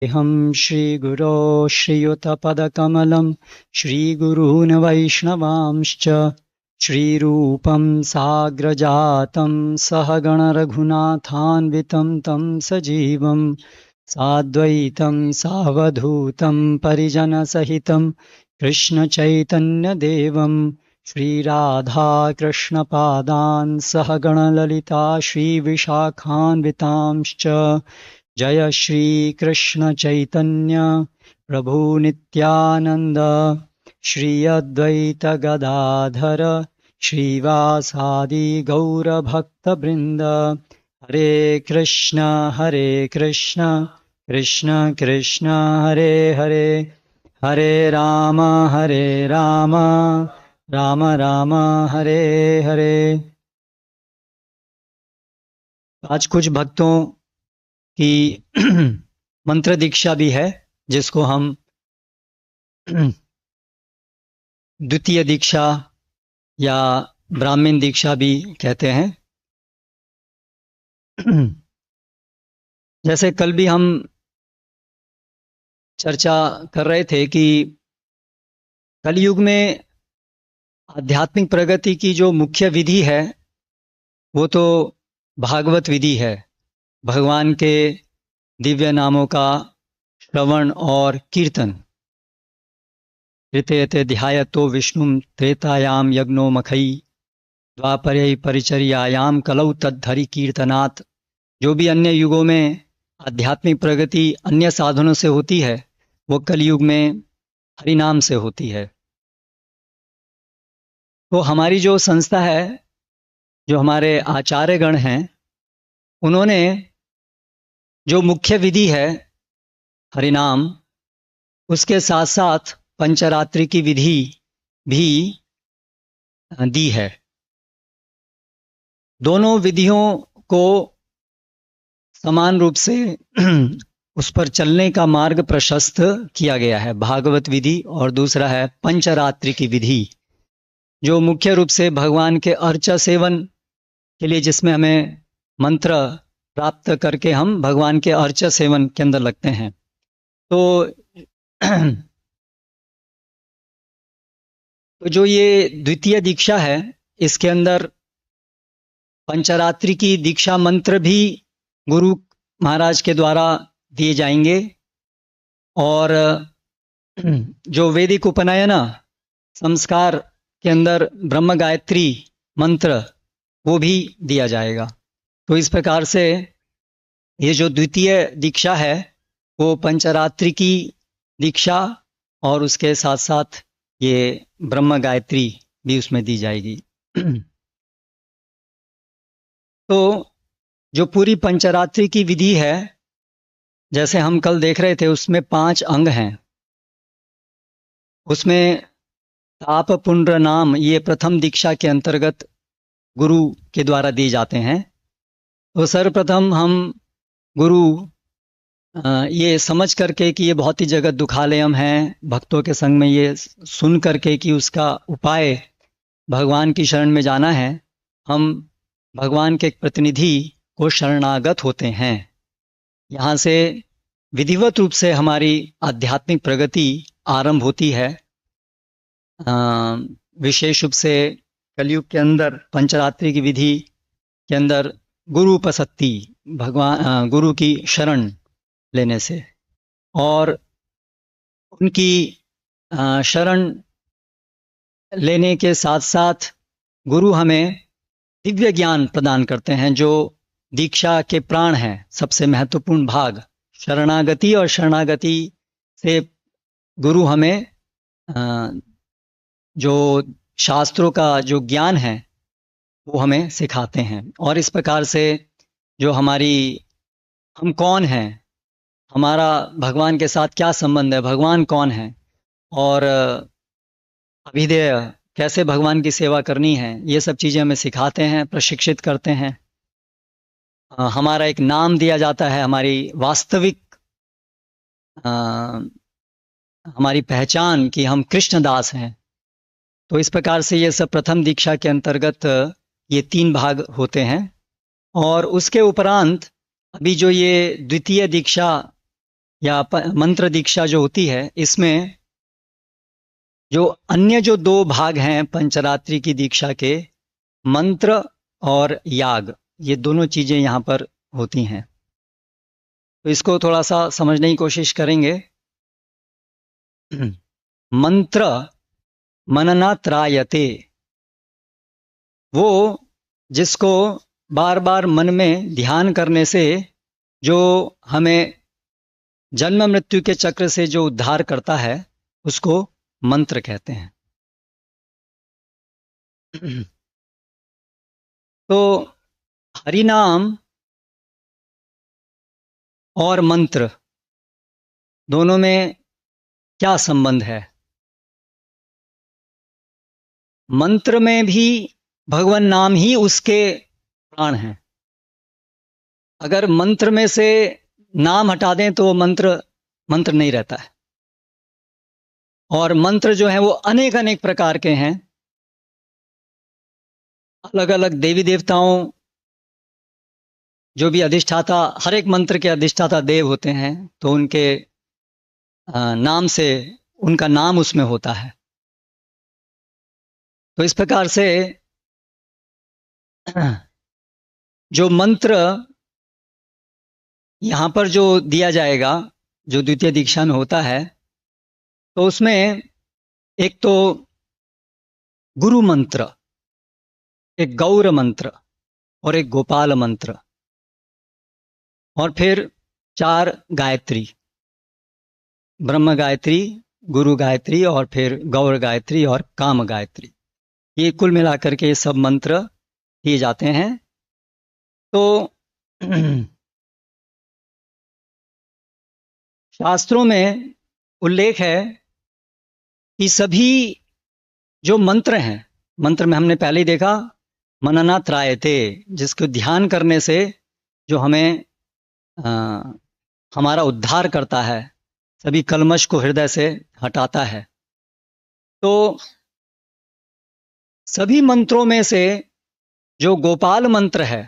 हम श्रीगुरो श्रीयुतपदकमलं श्रीगुरून् वैष्णवांश्च श्रीरूपं साग्रजातं सहगणरघुनाथान्वितं तं सजीवं साद्वैतं सावधूतं परिजनसहितं कृष्णचैतन्यदेवं श्रीराधाकृष्णपादान् सहगणललिता श्रीविशाखान्वितांश्च जय श्री कृष्ण चैतन्य प्रभु नित्यानंद श्री अद्वैत गदाधर श्रीवासादि गौर भक्त वृंद हरे कृष्ण कृष्ण कृष्ण हरे हरे हरे राम राम राम हरे हरे। आज कुछ भक्तों की मंत्र दीक्षा भी है, जिसको हम द्वितीय दीक्षा या ब्राह्मण दीक्षा भी कहते हैं। जैसे कल भी हम चर्चा कर रहे थे कि कलयुग में आध्यात्मिक प्रगति की जो मुख्य विधि है वो तो भागवत विधि है। भगवान के दिव्य नामों का श्रवण और कीर्तन। ऋतेयते ध्यायतो विष्णुं त्रेतायाम यज्ञो मखई द्वापरे परिचर्यायाम कलौ तद्धरि कीर्तनात्। जो भी अन्य युगों में आध्यात्मिक प्रगति अन्य साधनों से होती है वो कलयुग में हरिनाम से होती है। तो हमारी जो संस्था है, जो हमारे आचार्यगण हैं, उन्होंने जो मुख्य विधि है हरिनाम, उसके साथ साथ पंचरात्रि की विधि भी दी है। दोनों विधियों को समान रूप से उस पर चलने का मार्ग प्रशस्त किया गया है, भागवत विधि और दूसरा है पंचरात्रि की विधि, जो मुख्य रूप से भगवान के अर्चा सेवन के लिए, जिसमें हमें मंत्र प्राप्त करके हम भगवान के अर्चा सेवन के अंदर लगते हैं। तो जो ये द्वितीय दीक्षा है, इसके अंदर पंचरात्रि की दीक्षा मंत्र भी गुरु महाराज के द्वारा दिए जाएंगे और जो वैदिक उपनयन संस्कार के अंदर ब्रह्म गायत्री मंत्र वो भी दिया जाएगा। तो इस प्रकार से ये जो द्वितीय दीक्षा है वो पंचरात्रि की दीक्षा और उसके साथ साथ ये ब्रह्म गायत्री भी उसमें दी जाएगी। तो जो पूरी पंचरात्रि की विधि है, जैसे हम कल देख रहे थे, उसमें 5 अंग हैं। उसमें ताप पुंड्र नाम ये प्रथम दीक्षा के अंतर्गत गुरु के द्वारा दिए जाते हैं। तो सर्वप्रथम हम गुरु ये समझ करके कि ये बहुत ही जगत दुखालयम है, भक्तों के संग में ये सुन करके कि उसका उपाय भगवान की शरण में जाना है, हम भगवान के एक प्रतिनिधि को शरणागत होते हैं। यहाँ से विधिवत रूप से हमारी आध्यात्मिक प्रगति आरंभ होती है। विशेष रूप से कलयुग के अंदर पंचरात्रि की विधि के अंदर गुरु उपसत्ति, भगवान गुरु की शरण लेने से, और उनकी शरण लेने के साथ साथ गुरु हमें दिव्य ज्ञान प्रदान करते हैं, जो दीक्षा के प्राण हैं, सबसे महत्वपूर्ण भाग शरणागति। और शरणागति से गुरु हमें जो शास्त्रों का जो ज्ञान है वो हमें सिखाते हैं। और इस प्रकार से जो हम कौन हैं, हमारा भगवान के साथ क्या संबंध है, भगवान कौन है, और अभिधेय कैसे भगवान की सेवा करनी है, ये सब चीज़ें हमें सिखाते हैं, प्रशिक्षित करते हैं। हमारा एक नाम दिया जाता है, हमारी वास्तविक हमारी पहचान कि हम कृष्णदास हैं। तो इस प्रकार से ये सब प्रथम दीक्षा के अंतर्गत ये 3 भाग होते हैं। और उसके उपरांत अभी जो ये द्वितीय दीक्षा या मंत्र दीक्षा जो होती है, इसमें जो अन्य जो दो भाग हैं पंचरात्रि की दीक्षा के, मंत्र और याग, ये दोनों चीजें यहाँ पर होती हैं। तो इसको थोड़ा सा समझने की कोशिश करेंगे। मंत्र मननात्रायते, वो जिसको बार बार मन में ध्यान करने से जो हमें जन्म मृत्यु के चक्र से जो उद्धार करता है, उसको मंत्र कहते हैं। तो हरि नाम और मंत्र दोनों में क्या संबंध है? मंत्र में भी भगवान नाम ही उसके प्राण हैं। अगर मंत्र में से नाम हटा दें तो मंत्र मंत्र नहीं रहता है। और मंत्र जो है वो अनेक अनेक प्रकार के हैं। अलग अलग देवी देवताओं जो भी अधिष्ठाता, हर एक मंत्र के अधिष्ठाता देव होते हैं, तो उनके नाम से उनका नाम उसमें होता है। तो इस प्रकार से जो मंत्र यहाँ पर जो दिया जाएगा, जो द्वितीय दीक्षा में होता है, तो उसमें एक तो गुरु मंत्र, एक गौर मंत्र और एक गोपाल मंत्र, और फिर 4 गायत्री, ब्रह्म गायत्री, गुरु गायत्री और फिर गौर गायत्री और काम गायत्री। ये कुल मिलाकर के सब मंत्र दिए जाते हैं। तो शास्त्रों में उल्लेख है कि सभी जो मंत्र हैं, मंत्र में हमने पहले ही देखा मननात्रायते, जिसको ध्यान करने से जो हमें हमारा उद्धार करता है, सभी कलमश को हृदय से हटाता है। तो सभी मंत्रों में से जो गोपाल मंत्र है,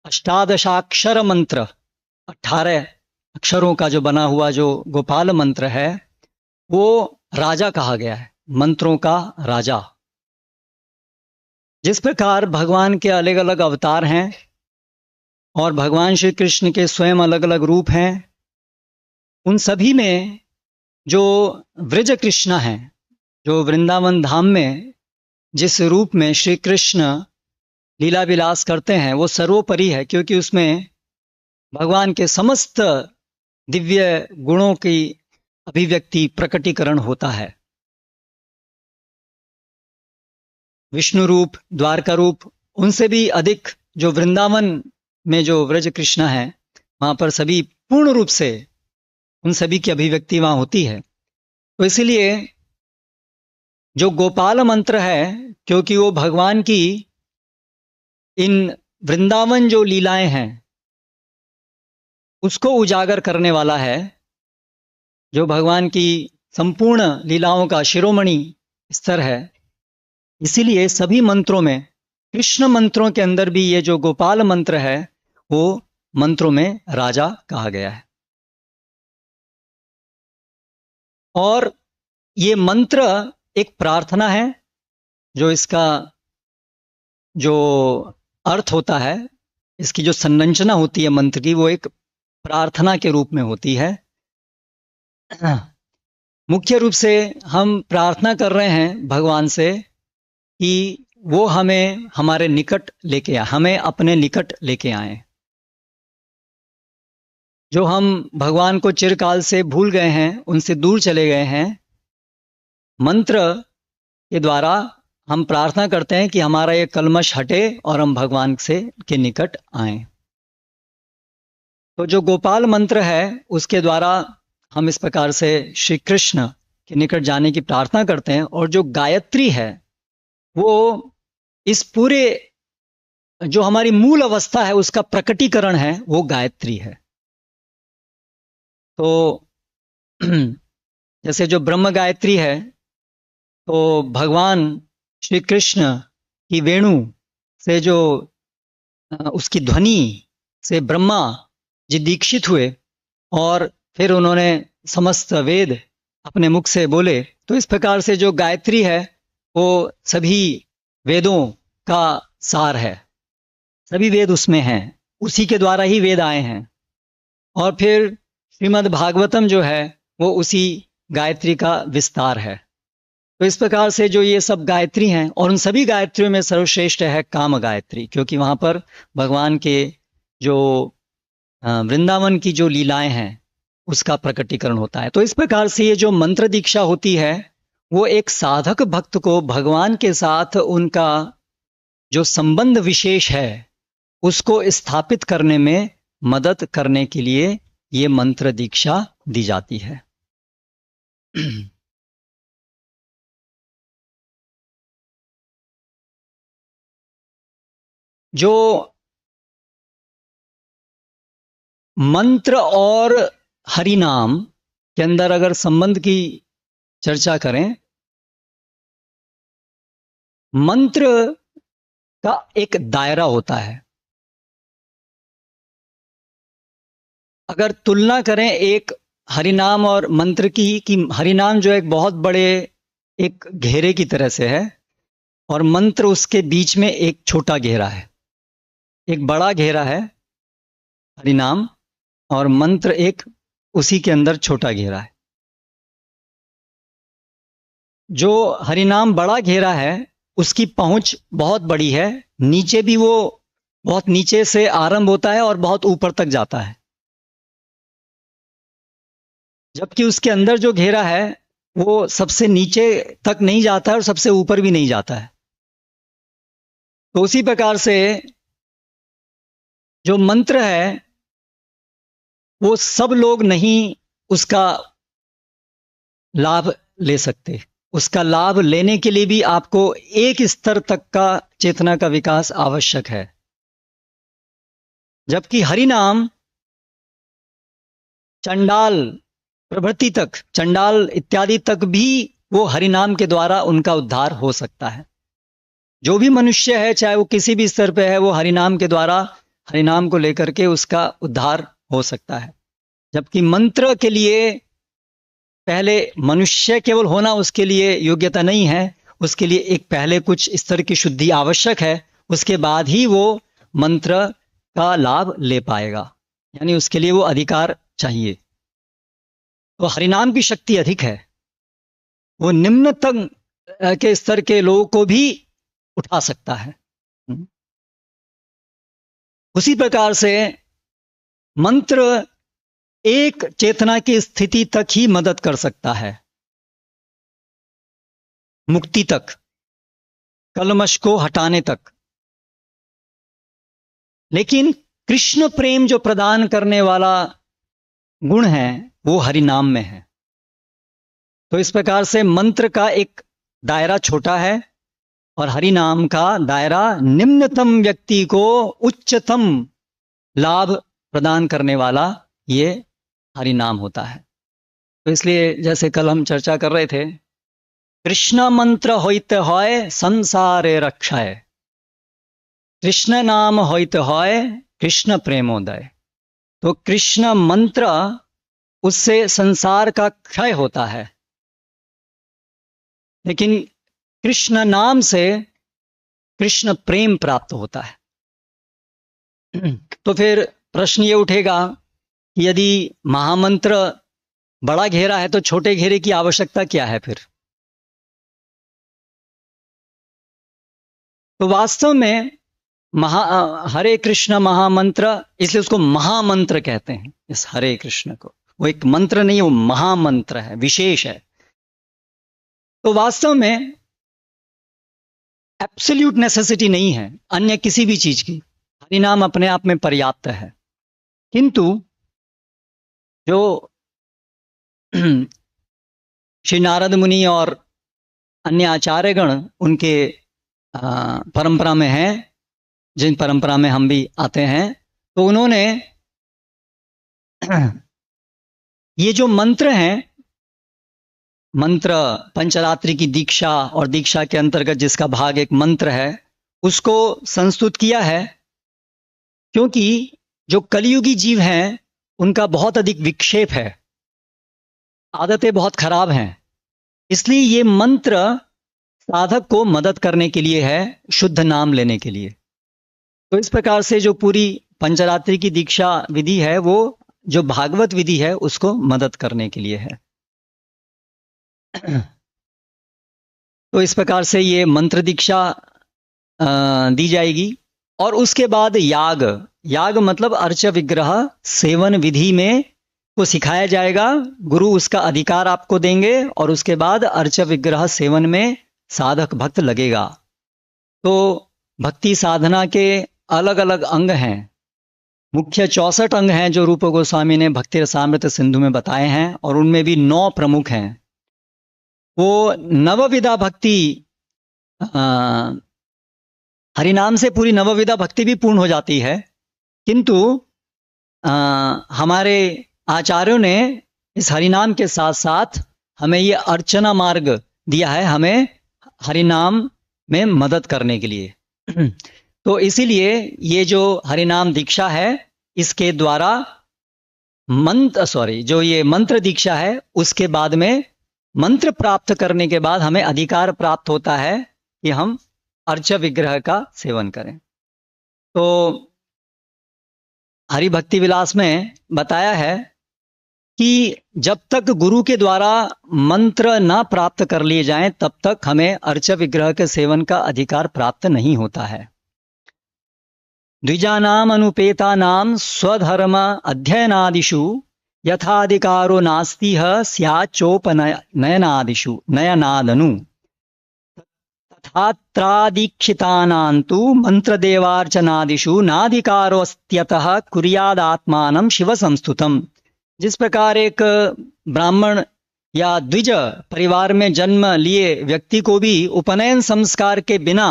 अष्टादशाक्षर मंत्र, 18 अक्षरों का जो बना हुआ जो गोपाल मंत्र है, वो राजा कहा गया है, मंत्रों का राजा। जिस प्रकार भगवान के अलग अलग अवतार हैं और भगवान श्री कृष्ण के स्वयं अलग अलग रूप हैं, उन सभी में जो व्रज कृष्ण हैं, जो वृंदावन धाम में जिस रूप में श्री कृष्ण लीला विलास करते हैं, वो सर्वोपरि है, क्योंकि उसमें भगवान के समस्त दिव्य गुणों की अभिव्यक्ति, प्रकटीकरण होता है। विष्णु रूप, द्वारका रूप, उनसे भी अधिक जो वृंदावन में जो व्रज कृष्ण है, वहां पर सभी पूर्ण रूप से उन सभी की अभिव्यक्ति वहां होती है। तो इसीलिए जो गोपाल मंत्र है, क्योंकि वो भगवान की इन वृंदावन जो लीलाएं हैं उसको उजागर करने वाला है, जो भगवान की संपूर्ण लीलाओं का शिरोमणि स्तर है। इसीलिए सभी मंत्रों में, कृष्ण मंत्रों के अंदर भी ये जो गोपाल मंत्र है, वो मंत्रों में राजा कहा गया है। और ये मंत्र एक प्रार्थना है, जो इसका जो अर्थ होता है, इसकी जो संरचना होती है मंत्र की, वो एक प्रार्थना के रूप में होती है। मुख्य रूप से हम प्रार्थना कर रहे हैं भगवान से कि वो हमें हमारे निकट लेके आए, हमें अपने निकट लेके आए। जो हम भगवान को चिरकाल से भूल गए हैं, उनसे दूर चले गए हैं, मंत्र के द्वारा हम प्रार्थना करते हैं कि हमारा ये कलमश हटे और हम भगवान से के निकट आए। तो जो गोपाल मंत्र है, उसके द्वारा हम इस प्रकार से श्री कृष्ण के निकट जाने की प्रार्थना करते हैं। और जो गायत्री है, वो इस पूरे जो हमारी मूल अवस्था है उसका प्रकटीकरण है, वो गायत्री है। तो जैसे जो ब्रह्म गायत्री है, तो भगवान श्री कृष्ण की वेणु से जो उसकी ध्वनि से ब्रह्मा जी दीक्षित हुए और फिर उन्होंने समस्त वेद अपने मुख से बोले, तो इस प्रकार से जो गायत्री है वो सभी वेदों का सार है। सभी वेद उसमें हैं, उसी के द्वारा ही वेद आए हैं। और फिर श्रीमद् भागवतम जो है वो उसी गायत्री का विस्तार है। तो इस प्रकार से जो ये सब गायत्री हैं, और उन सभी गायत्रियों में सर्वश्रेष्ठ है काम गायत्री, क्योंकि वहाँ पर भगवान के जो वृंदावन की जो लीलाएं हैं उसका प्रकटीकरण होता है। तो इस प्रकार से ये जो मंत्र दीक्षा होती है वो एक साधक भक्त को भगवान के साथ उनका जो संबंध विशेष है उसको स्थापित करने में मदद करने के लिए ये मंत्र दीक्षा दी जाती है। जो मंत्र और हरि नाम के अंदर अगर संबंध की चर्चा करें, मंत्र का एक दायरा होता है। अगर तुलना करें एक हरिनाम और मंत्र की, कि हरिनाम जो एक बहुत बड़े एक घेरे की तरह से है और मंत्र उसके बीच में एक छोटा घेरा है। एक बड़ा घेरा है हरिनाम और मंत्र एक उसी के अंदर छोटा घेरा है। जो हरिनाम बड़ा घेरा है उसकी पहुंच बहुत बड़ी है, नीचे भी वो बहुत नीचे से आरंभ होता है और बहुत ऊपर तक जाता है। जबकि उसके अंदर जो घेरा है वो सबसे नीचे तक नहीं जाता है और सबसे ऊपर भी नहीं जाता है। तो उसी प्रकार से जो मंत्र है वो सब लोग नहीं उसका लाभ ले सकते। उसका लाभ लेने के लिए भी आपको एक स्तर तक का चेतना का विकास आवश्यक है। जबकि हरिनाम चंडाल प्रभृति तक, चंडाल इत्यादि तक भी वो हरिनाम के द्वारा उनका उद्धार हो सकता है। जो भी मनुष्य है चाहे वो किसी भी स्तर पे है, वो हरिनाम के द्वारा हरिनाम को लेकर के उसका उद्धार हो सकता है। जबकि मंत्र के लिए पहले मनुष्य केवल होना उसके लिए योग्यता नहीं है, उसके लिए एक पहले कुछ स्तर की शुद्धि आवश्यक है, उसके बाद ही वो मंत्र का लाभ ले पाएगा, यानी उसके लिए वो अधिकार चाहिए। तो हरिनाम की शक्ति अधिक है, वो निम्नतम के स्तर के लोगों को भी उठा सकता है। उसी प्रकार से मंत्र एक चेतना की स्थिति तक ही मदद कर सकता है, मुक्ति तक, कलमश को हटाने तक। लेकिन कृष्ण प्रेम जो प्रदान करने वाला गुण है वो हरिनाम में है। तो इस प्रकार से मंत्र का एक दायरा छोटा है और हरिनाम का दायरा निम्नतम व्यक्ति को उच्चतम लाभ प्रदान करने वाला ये हरिनाम होता है। तो इसलिए जैसे कल हम चर्चा कर रहे थे, कृष्ण मंत्र होइत होय संसारे रक्षाय, कृष्ण नाम होइत होय कृष्ण प्रेमोदय। तो कृष्ण मंत्र उससे संसार का क्षय होता है, लेकिन कृष्ण नाम से कृष्ण प्रेम प्राप्त होता है। तो फिर प्रश्न ये उठेगा कि यदि महामंत्र बड़ा घेरा है तो छोटे घेरे की आवश्यकता क्या है फिर? तो वास्तव में हरे कृष्ण महामंत्र, इसलिए उसको महामंत्र कहते हैं। इस हरे कृष्ण को, वो एक मंत्र नहीं है, वो महामंत्र है, विशेष है। तो वास्तव में एब्सोल्यूट नेसेसिटी नहीं है अन्य किसी भी चीज की, हरिनाम अपने आप में पर्याप्त है। किंतु जो श्री नारद मुनि और अन्य आचार्यगण उनके परंपरा में हैं, जिन परंपरा में हम भी आते हैं, तो उन्होंने ये जो मंत्र हैं, मंत्र पंचरात्रि की दीक्षा और दीक्षा के अंतर्गत जिसका भाग एक मंत्र है, उसको संस्तुत किया है, क्योंकि जो कलयुगी जीव हैं उनका बहुत अधिक विक्षेप है, आदतें बहुत खराब हैं, इसलिए ये मंत्र साधक को मदद करने के लिए है, शुद्ध नाम लेने के लिए। तो इस प्रकार से जो पूरी पंचरात्रि की दीक्षा विधि है वो जो भागवत विधि है उसको मदद करने के लिए है। तो इस प्रकार से ये मंत्र दीक्षा दी जाएगी। और उसके बाद याग, याग मतलब अर्च विग्रह सेवन विधि में को सिखाया जाएगा। गुरु उसका अधिकार आपको देंगे और उसके बाद अर्च विग्रह सेवन में साधक भक्त लगेगा। तो भक्ति साधना के अलग अलग अंग हैं, मुख्य 64 अंग हैं जो रूप गोस्वामी ने भक्ति रसामृत सिंधु में बताए हैं, और उनमें भी 9 प्रमुख हैं। वो नवविधा भक्ति, हरिनाम से पूरी नवविधा भक्ति भी पूर्ण हो जाती है, किंतु हमारे आचार्यों ने इस हरिनाम के साथ साथ हमें ये अर्चना मार्ग दिया है, हमें हरिनाम में मदद करने के लिए। तो इसीलिए ये जो हरिनाम दीक्षा है इसके द्वारा जो ये मंत्र दीक्षा है उसके बाद में मंत्र प्राप्त करने के बाद हमें अधिकार प्राप्त होता है कि हम अर्च विग्रह का सेवन करें। तो हरि भक्ति विलास में बताया है कि जब तक गुरु के द्वारा मंत्र ना प्राप्त कर लिए जाएं तब तक हमें अर्च विग्रह के सेवन का अधिकार प्राप्त नहीं होता है। द्विजानाम अनुपेतानाम स्वधर्म अध्ययनादिषु यथाधिकारो नास्तिह स्याच्चोपनयनादिषु नयनादनु तथात्रादीक्षितानान्तु मंत्रदेवार्चनादिषु नाधिकारोऽस्त्यतः कुर्यादात्मानं शिव संस्तुतम्। जिस प्रकार एक ब्राह्मण या द्विज परिवार में जन्म लिए व्यक्ति को भी उपनयन संस्कार के बिना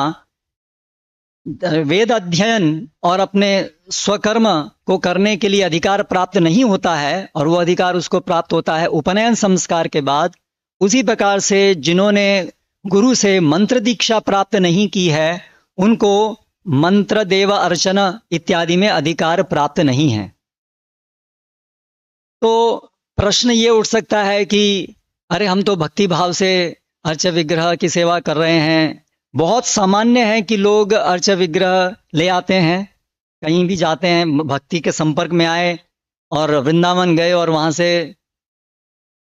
वेद अध्ययन और अपने स्वकर्म को करने के लिए अधिकार प्राप्त नहीं होता है, और वो अधिकार उसको प्राप्त होता है उपनयन संस्कार के बाद, उसी प्रकार से जिन्होंने गुरु से मंत्र दीक्षा प्राप्त नहीं की है उनको मंत्र देव अर्चना इत्यादि में अधिकार प्राप्त नहीं है। तो प्रश्न ये उठ सकता है कि अरे हम तो भक्ति भाव से अर्च विग्रह की सेवा कर रहे हैं। बहुत सामान्य है कि लोग अर्च विग्रह ले आते हैं, कहीं भी जाते हैं, भक्ति के संपर्क में आए और वृंदावन गए और वहां से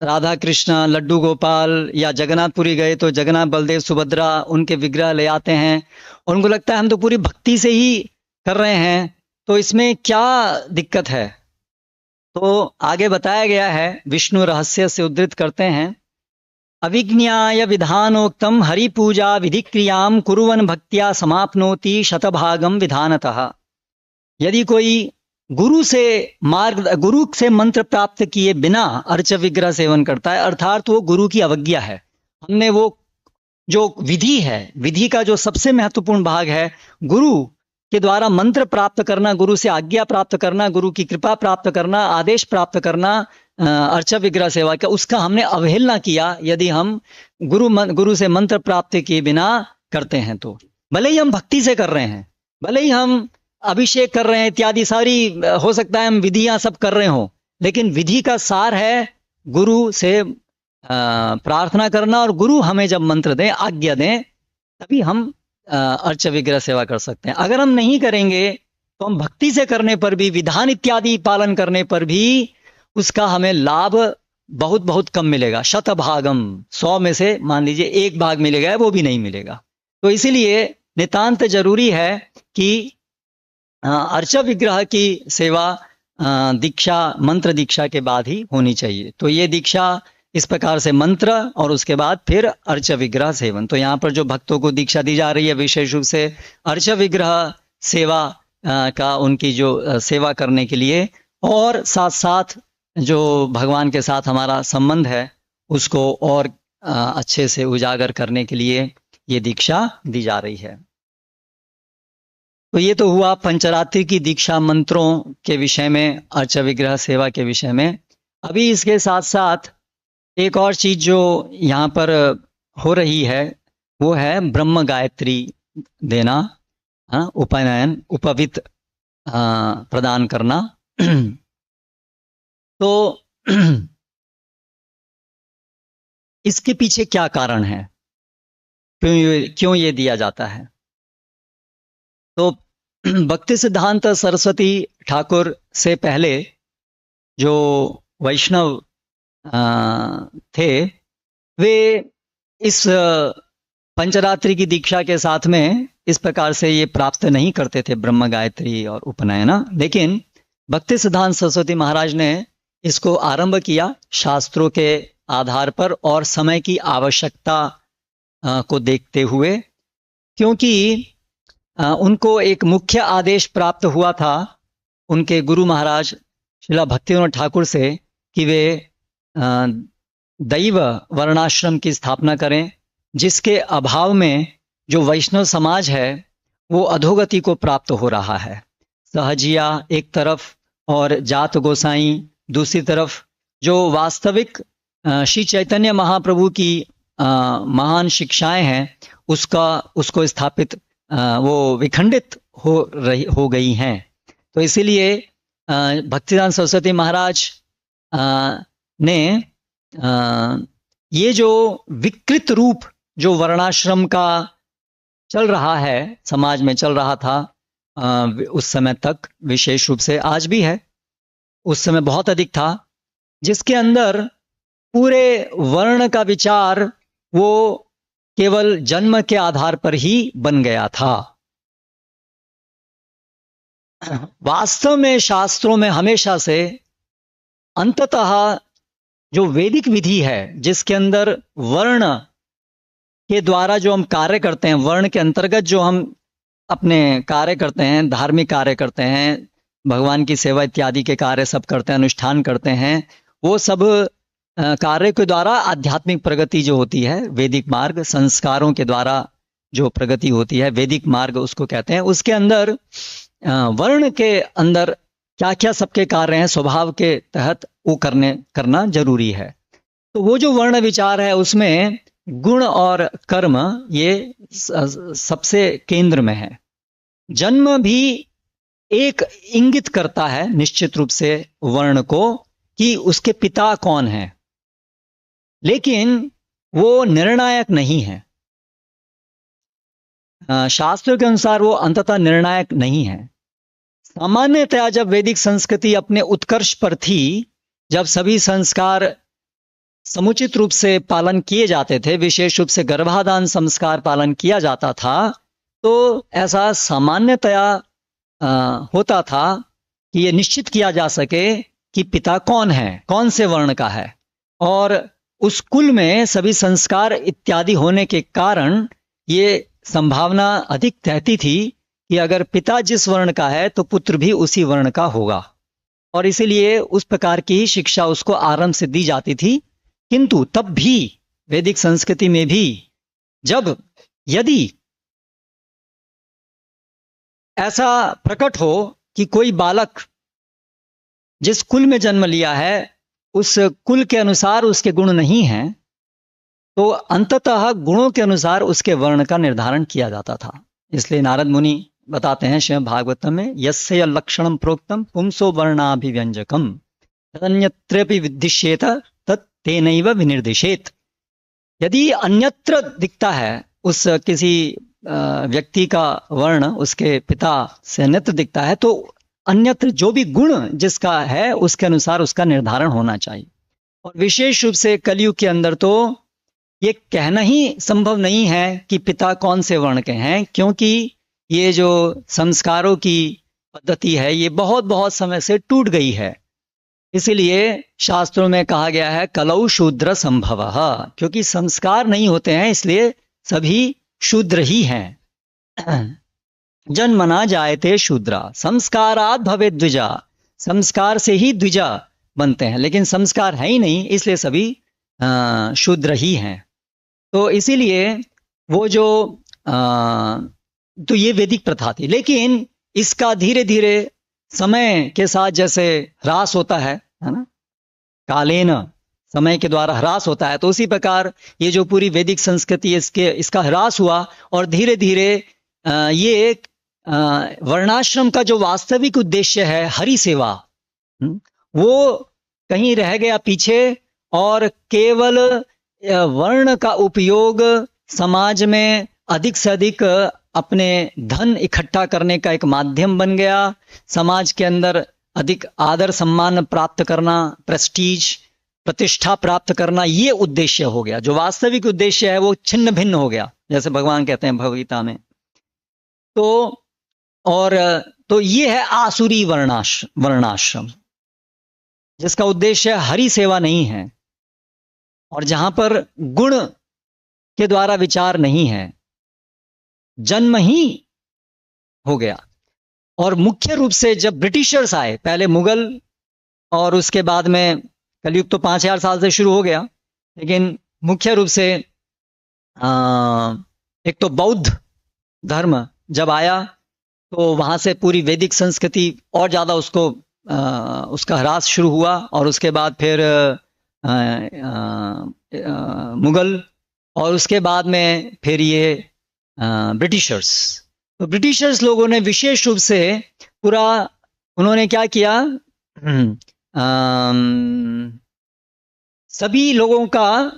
राधा कृष्ण लड्डू गोपाल या जगन्नाथपुरी गए तो जगन्नाथ बलदेव सुभद्रा उनके विग्रह ले आते हैं, और उनको लगता है हम तो पूरी भक्ति से ही कर रहे हैं, तो इसमें क्या दिक्कत है। तो आगे बताया गया है, विष्णु रहस्य से उद्धृत करते हैं, अविज्ञाय विधानोक्तम हरि पूजा विधि क्रियाम कुरुवन भक्त्या समाप्नोति शतभागम विधानतः। यदि कोई गुरु से मंत्र प्राप्त किए बिना अर्च विग्रह सेवन करता है, अर्थात वो गुरु की अवज्ञा है। हमने वो जो विधि है, विधि का जो सबसे महत्वपूर्ण भाग है, गुरु के द्वारा मंत्र प्राप्त करना, गुरु से आज्ञा प्राप्त करना, गुरु की कृपा प्राप्त करना, आदेश प्राप्त करना अर्च विग्रह सेवा का, उसका हमने अवहेलना किया यदि हम गुरु से मंत्र प्राप्त किए बिना करते हैं। तो भले ही हम भक्ति से कर रहे हैं, भले ही हम अभिषेक कर रहे हैं इत्यादि सारी, हो सकता है हम विधियां सब कर रहे हों, लेकिन विधि का सार है गुरु से प्रार्थना करना, और गुरु हमें जब मंत्र दें, आज्ञा दें, तभी हम अर्च विग्रह सेवा कर सकते हैं। अगर हम नहीं करेंगे तो हम भक्ति से करने पर भी, विधान इत्यादि पालन करने पर भी उसका हमें लाभ बहुत बहुत कम मिलेगा। शतभागम, 100 में से मान लीजिए 1 भाग मिलेगा, वो भी नहीं मिलेगा। तो इसीलिए नितांत जरूरी है कि अर्च विग्रह की सेवा दीक्षा, मंत्र दीक्षा के बाद ही होनी चाहिए। तो ये दीक्षा इस प्रकार से मंत्र और उसके बाद फिर अर्च विग्रह सेवन। तो यहाँ पर जो भक्तों को दीक्षा दी जा रही है विशेष रूप से अर्च विग्रह सेवा का, उनकी जो सेवा करने के लिए, और साथ साथ जो भगवान के साथ हमारा संबंध है उसको और अच्छे से उजागर करने के लिए ये दीक्षा दी जा रही है। तो ये तो हुआ पंचरात्रि की दीक्षा मंत्रों के विषय में, अर्च विग्रह सेवा के विषय में। अभी इसके साथ साथ एक और चीज जो यहाँ पर हो रही है वो है ब्रह्म गायत्री देना, उपनयन, उपवित प्रदान करना। तो इसके पीछे क्या कारण है, क्यों ये दिया जाता है? तो भक्ति सिद्धांत सरस्वती ठाकुर से पहले जो वैष्णव थे, वे इस पंचरात्रि की दीक्षा के साथ में इस प्रकार से ये प्राप्त नहीं करते थे, ब्रह्म गायत्री और उपनयना। लेकिन भक्ति सिद्धांत सरस्वती महाराज ने इसको आरंभ किया शास्त्रों के आधार पर और समय की आवश्यकता को देखते हुए, क्योंकि उनको एक मुख्य आदेश प्राप्त हुआ था उनके गुरु महाराज श्रीला भक्तिविनोद ठाकुर से कि वे दैव वर्णाश्रम की स्थापना करें, जिसके अभाव में जो वैष्णव समाज है वो अधोगति को प्राप्त हो रहा है। सहजिया एक तरफ और जात गोसाई दूसरी तरफ, जो वास्तविक श्री चैतन्य महाप्रभु की महान शिक्षाएं हैं उसको स्थापित वो विखंडित हो गई हैं। तो इसीलिए भक्तिदान सरस्वती महाराज ने ये जो विकृत रूप जो वर्णाश्रम का चल रहा है, समाज में चल रहा था उस समय तक, विशेष रूप से आज भी है, उस समय बहुत अधिक था, जिसके अंदर पूरे वर्ण का विचार वो केवल जन्म के आधार पर ही बन गया था। वास्तव में शास्त्रों में हमेशा से अंततः जो वैदिक विधि है, जिसके अंदर वर्ण के द्वारा जो हम कार्य करते हैं, वर्ण के अंतर्गत जो हम अपने कार्य करते हैं, धार्मिक कार्य करते हैं, भगवान की सेवा इत्यादि के कार्य सब करते हैं, अनुष्ठान करते हैं, वो सब कार्य के द्वारा आध्यात्मिक प्रगति जो होती है, वैदिक मार्ग संस्कारों के द्वारा जो प्रगति होती है, वैदिक मार्ग उसको कहते हैं। उसके अंदर वर्ण के अंदर क्या क्या सबके कार्य हैं स्वभाव के तहत वो करना जरूरी है। तो वो जो वर्ण विचार है उसमें गुण और कर्म ये सबसे केंद्र में है। जन्म भी एक इंगित करता है निश्चित रूप से वर्ण को कि उसके पिता कौन है, लेकिन वो निर्णायक नहीं है। शास्त्रों के अनुसार वो अंततः निर्णायक नहीं है। सामान्यतया जब वैदिक संस्कृति अपने उत्कर्ष पर थी, जब सभी संस्कार समुचित रूप से पालन किए जाते थे, विशेष रूप से गर्भाधान संस्कार पालन किया जाता था, तो ऐसा सामान्यतया होता था कि ये निश्चित किया जा सके कि पिता कौन है, कौन से वर्ण का है, और उस कुल में सभी संस्कार इत्यादि होने के कारण ये संभावना अधिक रहती थी कि अगर पिता जिस वर्ण का है तो पुत्र भी उसी वर्ण का होगा, और इसीलिए उस प्रकार की शिक्षा उसको आरंभ से दी जाती थी। किंतु तब भी वैदिक संस्कृति में भी जब यदि ऐसा प्रकट हो कि कोई बालक जिस कुल में जन्म लिया है उस कुल के अनुसार उसके गुण नहीं हैं, तो अंततः गुणों के अनुसार उसके वर्ण का निर्धारण किया जाता था। इसलिए नारद मुनि बताते हैं श्रीमद् भागवतम में, यस्य लक्षणम प्रोक्तम पुंसो वर्णाभिव्यंजकम तदन्यत्रपि विद्दिश्येत तत्तेनैव विनिर्दिशेत। यदि अन्यत्र दिखता है उस किसी व्यक्ति का वर्ण उसके पिता से अन्यत्र दिखता है, तो अन्यत्र जो भी गुण जिसका है उसके अनुसार उसका निर्धारण होना चाहिए। और विशेष रूप से कलयुग के अंदर तो ये कहना ही संभव नहीं है कि पिता कौन से वर्ण के हैं, क्योंकि ये जो संस्कारों की पद्धति है ये बहुत बहुत समय से टूट गई है। इसीलिए शास्त्रों में कहा गया है कलौ शूद्र संभवः, क्योंकि संस्कार नहीं होते हैं इसलिए सभी शूद्र ही हैं। जन्मना जायते शूद्रा संस्कारात् भवेत् द्विजा, संस्कार से ही द्विजा बनते हैं, लेकिन संस्कार है ही नहीं इसलिए सभी शूद्र ही हैं। तो इसीलिए वो जो तो ये वैदिक प्रथा थी, लेकिन इसका धीरे धीरे समय के साथ जैसे ह्रास होता है ना, कालेन समय के द्वारा ह्रास होता है, तो उसी प्रकार ये जो पूरी वैदिक संस्कृति इसका ह्रास हुआ और धीरे धीरे ये वर्णाश्रम का जो वास्तविक उद्देश्य है हरि सेवा, वो कहीं रह गया पीछे, और केवल वर्ण का उपयोग समाज में अधिक से अधिक अपने धन इकट्ठा करने का एक माध्यम बन गया। समाज के अंदर अधिक आदर सम्मान प्राप्त करना, प्रेस्टीज, प्रतिष्ठा प्राप्त करना, ये उद्देश्य हो गया। जो वास्तविक उद्देश्य है वो छिन्न भिन्न हो गया, जैसे भगवान कहते हैं भगवद गीता में। तो ये है आसुरी वर्णाश्रम, जिसका उद्देश्य हरि सेवा नहीं है, और जहां पर गुण के द्वारा विचार नहीं है, जन्म ही हो गया। और मुख्य रूप से जब ब्रिटिशर्स आए, पहले मुगल और उसके बाद में कलयुग तो 5000 साल से शुरू हो गया, लेकिन मुख्य रूप से एक तो बौद्ध धर्म जब आया तो वहां से पूरी वैदिक संस्कृति और ज्यादा उसका ह्रास शुरू हुआ, और उसके बाद फिर मुगल, और उसके बाद में फिर ये ब्रिटिशर्स। तो ब्रिटिशर्स लोगों ने विशेष रूप से पूरा, उन्होंने क्या किया, सभी लोगों का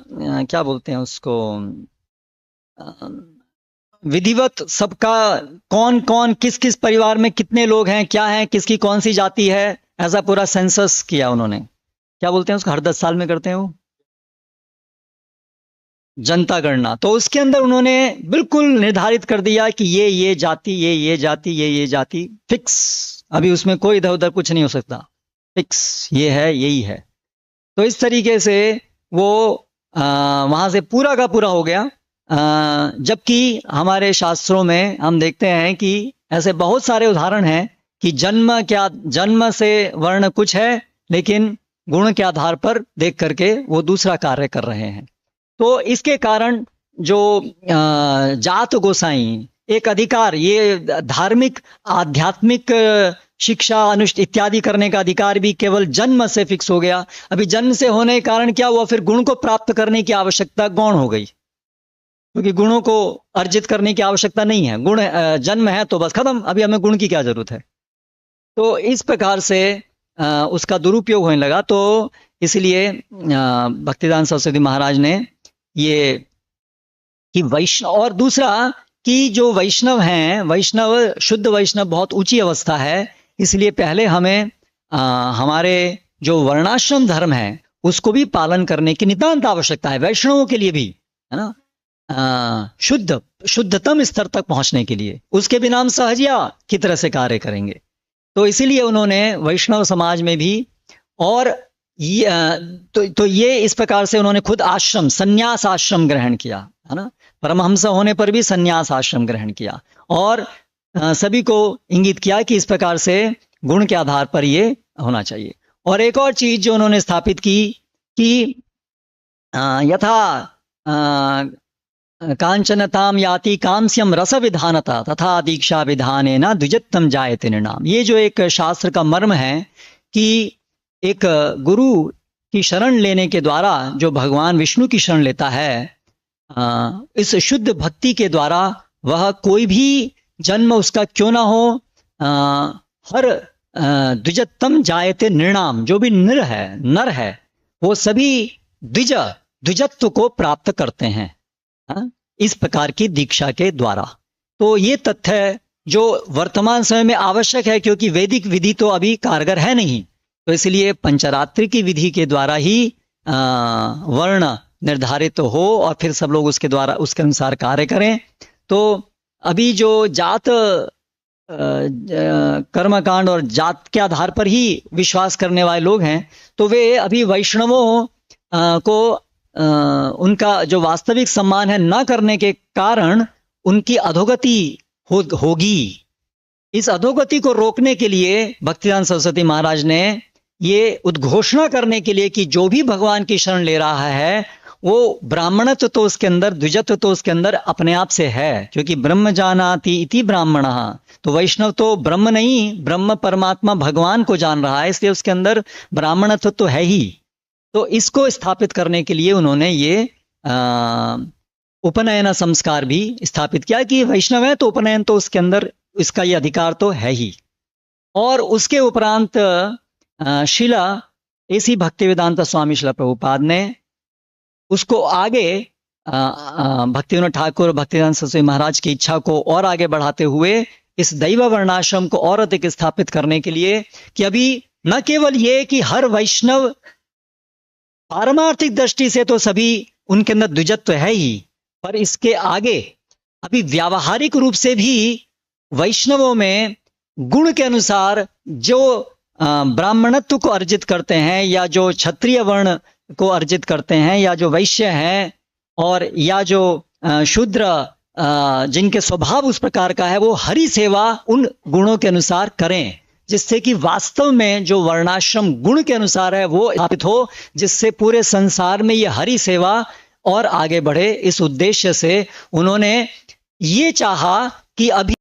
क्या बोलते हैं उसको, विधिवत सबका, कौन कौन किस किस परिवार में कितने लोग हैं, क्या है, किसकी कौन सी जाति है, ऐसा पूरा सेंसस किया उन्होंने। क्या बोलते हैं उसको, हर 10 साल में करते हैं वो, जनता गणना। तो उसके अंदर उन्होंने बिल्कुल निर्धारित कर दिया कि ये जाति, ये जाति, ये जाति फिक्स, अभी उसमें कोई इधर उधर कुछ नहीं हो सकता, फिक्स ये है, यही है। तो इस तरीके से वो वहां से पूरा का पूरा हो गया। जबकि हमारे शास्त्रों में हम देखते हैं कि ऐसे बहुत सारे उदाहरण हैं कि जन्म से वर्ण कुछ है, लेकिन गुण के आधार पर देख करके वो दूसरा कार्य कर रहे हैं। तो इसके कारण जो जात गोसाई एक अधिकार, ये धार्मिक आध्यात्मिक शिक्षा अनुष्ठ इत्यादि करने का अधिकार भी केवल जन्म से फिक्स हो गया। अभी जन्म से होने के कारण क्या हुआ, फिर गुण को प्राप्त करने की आवश्यकता गौण हो गई, क्योंकि गुणों को अर्जित करने की आवश्यकता नहीं है, गुण जन्म है तो बस खत्म, अभी हमें गुण की क्या जरूरत है। तो इस प्रकार से उसका दुरुपयोग होने लगा। तो इसलिए भक्तिदान सरस्वती महाराज ने ये कि वैष्णव, और दूसरा कि जो वैष्णव हैं, वैष्णव शुद्ध वैष्णव बहुत ऊंची अवस्था है, इसलिए पहले हमें हमारे जो वर्णाश्रम धर्म है उसको भी पालन करने की नितांत आवश्यकता है, वैष्णवों के लिए भी, है ना, शुद्धतम स्तर तक पहुंचने के लिए। उसके बिना हम सहजिया की तरह से कार्य करेंगे। तो इसीलिए उन्होंने वैष्णव समाज में भी, और तो ये इस प्रकार से उन्होंने खुद आश्रम, संन्यास आश्रम ग्रहण किया, है ना, परमहंस होने पर भी संन्यास आश्रम ग्रहण किया, और सभी को इंगित किया कि इस प्रकार से गुण के आधार पर ये होना चाहिए। और एक और चीज जो उन्होंने स्थापित की कि यथा कांचनताम याति कांस्यम रस विधानता तथा दीक्षा विधानेन द्विजत्तम जायते निर्णाम। ये जो एक शास्त्र का मर्म है कि एक गुरु की शरण लेने के द्वारा जो भगवान विष्णु की शरण लेता है, इस शुद्ध भक्ति के द्वारा वह कोई भी जन्म उसका क्यों ना हो, हर द्विजत्तम जायते निर्णाम, जो भी नर है वो सभी द्विजत्व को प्राप्त करते हैं इस प्रकार की दीक्षा के द्वारा। तो ये तथ्य जो वर्तमान समय में आवश्यक है, क्योंकि वैदिक विधि तो अभी कारगर है नहीं, तो इसलिए पंचरात्रि की विधि के द्वारा ही वर्ण निर्धारित हो और फिर सब लोग उसके द्वारा उसके अनुसार कार्य करें। तो अभी जो जात कर्मकांड और जात के आधार पर ही विश्वास करने वाले लोग हैं, तो वे अभी वैष्णवों को उनका जो वास्तविक सम्मान है न करने के कारण उनकी अधोगति होगी। इस अधोगति को रोकने के लिए भक्तिदान सरस्वती महाराज ने ये उद्घोषणा करने के लिए कि जो भी भगवान की शरण ले रहा है वो ब्राह्मणत्व तो उसके अंदर, द्विजत्व तो उसके अंदर अपने आप से है, क्योंकि ब्रह्म जानाति इति ब्राह्मणः। तो वैष्णव तो ब्रह्म नहीं, ब्रह्म परमात्मा भगवान को जान रहा है, इसलिए उसके अंदर ब्राह्मणत्व तो है ही। तो इसको स्थापित करने के लिए उन्होंने ये उपनयन संस्कार भी स्थापित किया कि वैष्णव है तो उपनयन तो उसके अंदर इसका ये अधिकार तो है ही। और उसके उपरांत शिला ऐसी भक्तिवेदांत स्वामी शिला प्रभुपाद ने उसको आगे भक्तिविनोद ठाकुर भक्तिवेदांत सरस्वती महाराज की इच्छा को और आगे बढ़ाते हुए इस दैव वर्णाश्रम को और अधिक स्थापित करने के लिए कि अभी न केवल ये कि हर वैष्णव पारमार्थिक दृष्टि से तो सभी उनके अंदर द्विजत्व है ही, पर इसके आगे अभी व्यावहारिक रूप से भी वैष्णवों में गुण के अनुसार जो ब्राह्मणत्व को अर्जित करते हैं या जो क्षत्रिय वर्ण को अर्जित करते हैं या जो वैश्य हैं और या जो शूद्र जिनके स्वभाव उस प्रकार का है, वो हरि सेवा उन गुणों के अनुसार करें, जिससे कि वास्तव में जो वर्णाश्रम गुण के अनुसार है वो स्थापित हो, जिससे पूरे संसार में ये हरि सेवा और आगे बढ़े। इस उद्देश्य से उन्होंने ये चाहा कि अभी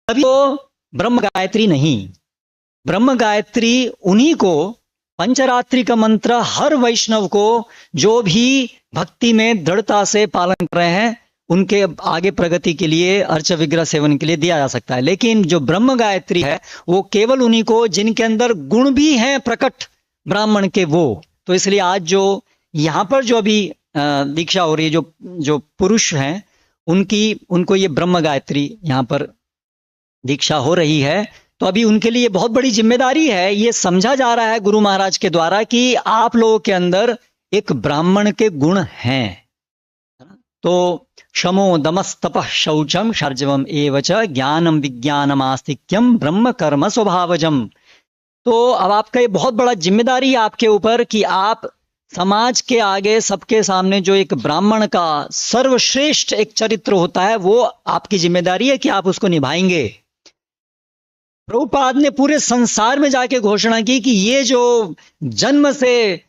तो ब्रह्म गायत्री नहीं, ब्रह्म गायत्री उन्हीं को पंचरात्रि का मंत्र हर वैष्णव को जो भी भक्ति में दृढ़ता से पालन कर रहे हैं उनके आगे प्रगति के लिए अर्च विग्रह सेवन के लिए दिया जा सकता है। लेकिन जो ब्रह्म गायत्री है वो केवल उन्हीं को जिनके अंदर गुण भी हैं प्रकट ब्राह्मण के, वो तो इसलिए आज जो यहाँ पर जो अभी दीक्षा हो रही है, जो पुरुष हैं उनको ये ब्रह्म गायत्री यहाँ पर दीक्षा हो रही है, तो अभी उनके लिए बहुत बड़ी जिम्मेदारी है। ये समझा जा रहा है गुरु महाराज के द्वारा कि आप लोगों के अंदर एक ब्राह्मण के गुण हैं। तो शमो दमस तपः शौचम शर्जवम एवच ज्ञानम विज्ञानम आस्तिक्यम ब्रह्म कर्म स्वभावजम। तो अब आपका ये बहुत बड़ा जिम्मेदारी है आपके ऊपर कि आप समाज के आगे सबके सामने जो एक ब्राह्मण का सर्वश्रेष्ठ एक चरित्र होता है वो आपकी जिम्मेदारी है कि आप उसको निभाएंगे। प्रभुपाद ने पूरे संसार में जाके घोषणा की कि ये जो जन्म से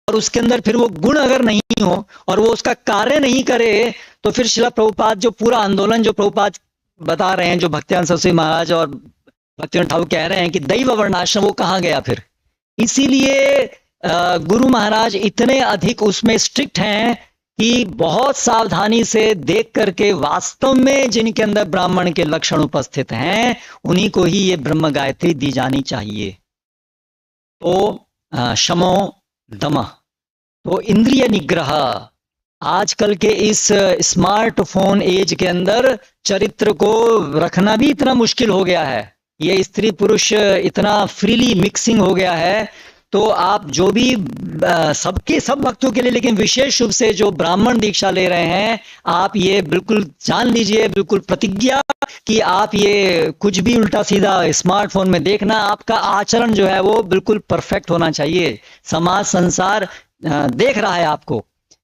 और उसके अंदर फिर वो गुण अगर नहीं हो और वो उसका कार्य नहीं करे, तो फिर शिला प्रभुपाद जो पूरा आंदोलन जो प्रभुपाद बता रहे हैं, जो भक्तिवेदांत सरस्वती महाराज और भक्तिवेदांत ठाकुर कह रहे हैं कि दैव वर्णाश्रम, वो कहाँ गया फिर। इसीलिए गुरु महाराज इतने अधिक उसमें स्ट्रिक्ट हैं कि बहुत सावधानी से देख करके वास्तव में जिनके अंदर ब्राह्मण के लक्षण उपस्थित हैं उन्हीं को ही ये ब्रह्म गायत्री दी जानी चाहिए। तो शमो दम, तो इंद्रिय निग्रह, आजकल के इस स्मार्टफोन एज के अंदर चरित्र को रखना भी इतना मुश्किल हो गया है, ये स्त्री पुरुष इतना फ्रीली मिक्सिंग हो गया है। तो आप जो भी सबके सब भक्तों के लिए, लेकिन विशेष रूप से जो ब्राह्मण दीक्षा ले रहे हैं, आप ये बिल्कुल जान लीजिए, बिल्कुल प्रतिज्ञा कि आप ये कुछ भी उल्टा सीधा स्मार्टफोन में देखना, आपका आचरण जो है वो बिल्कुल परफेक्ट होना चाहिए। समाज संसार देख रहा है आपको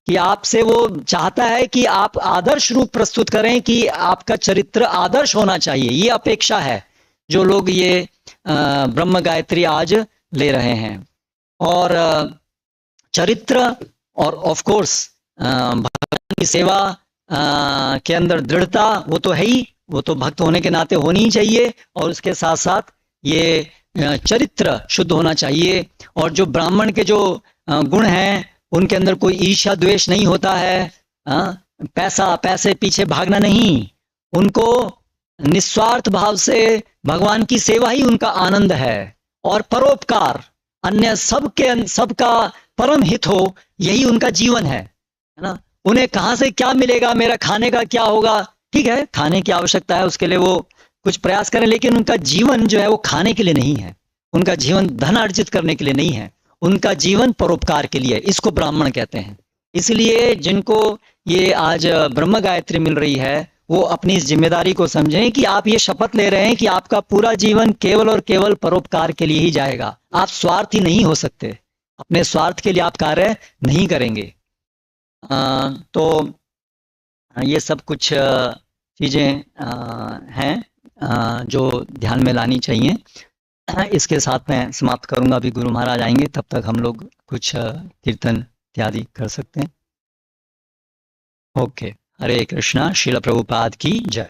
कि आपसे वो चाहता है कि आप आदर्श रूप प्रस्तुत करें, कि आपका चरित्र आदर्श होना चाहिए। ये अपेक्षा है जो लोग ये ब्रह्म गायत्री आज ले रहे हैं। और चरित्र और ऑफ कोर्स भगवान की सेवा के अंदर दृढ़ता वो तो है ही, वो तो भक्त होने के नाते होनी ही चाहिए, और उसके साथ साथ ये चरित्र शुद्ध होना चाहिए। और जो ब्राह्मण के जो गुण हैं उनके अंदर कोई ईर्ष्या द्वेष नहीं होता है, पैसे पीछे भागना नहीं, उनको निस्वार्थ भाव से भगवान की सेवा ही उनका आनंद है, और परोपकार, अन्य सबका परम हित हो, यही उनका जीवन है ना। उन्हें कहाँ से क्या मिलेगा, मेरा खाने का क्या होगा, ठीक है खाने की आवश्यकता है, उसके लिए वो कुछ प्रयास करें, लेकिन उनका जीवन जो है वो खाने के लिए नहीं है, उनका जीवन धन अर्जित करने के लिए नहीं है, उनका जीवन परोपकार के लिए। इसको ब्राह्मण कहते हैं। इसलिए जिनको ये आज ब्रह्म गायत्री मिल रही है वो अपनी इस जिम्मेदारी को समझें कि आप ये शपथ ले रहे हैं कि आपका पूरा जीवन केवल और केवल परोपकार के लिए ही जाएगा। आप स्वार्थी नहीं हो सकते, अपने स्वार्थ के लिए आप कार्य नहीं करेंगे। तो ये सब कुछ चीज़ें हैं जो ध्यान में लानी चाहिए। इसके साथ मैं समाप्त करूंगा, अभी गुरु महाराज आएंगे, तब तक हम लोग कुछ कीर्तन इत्यादि कर सकते हैं। ओके, हरे कृष्णा। श्रील प्रभुपाद की जय।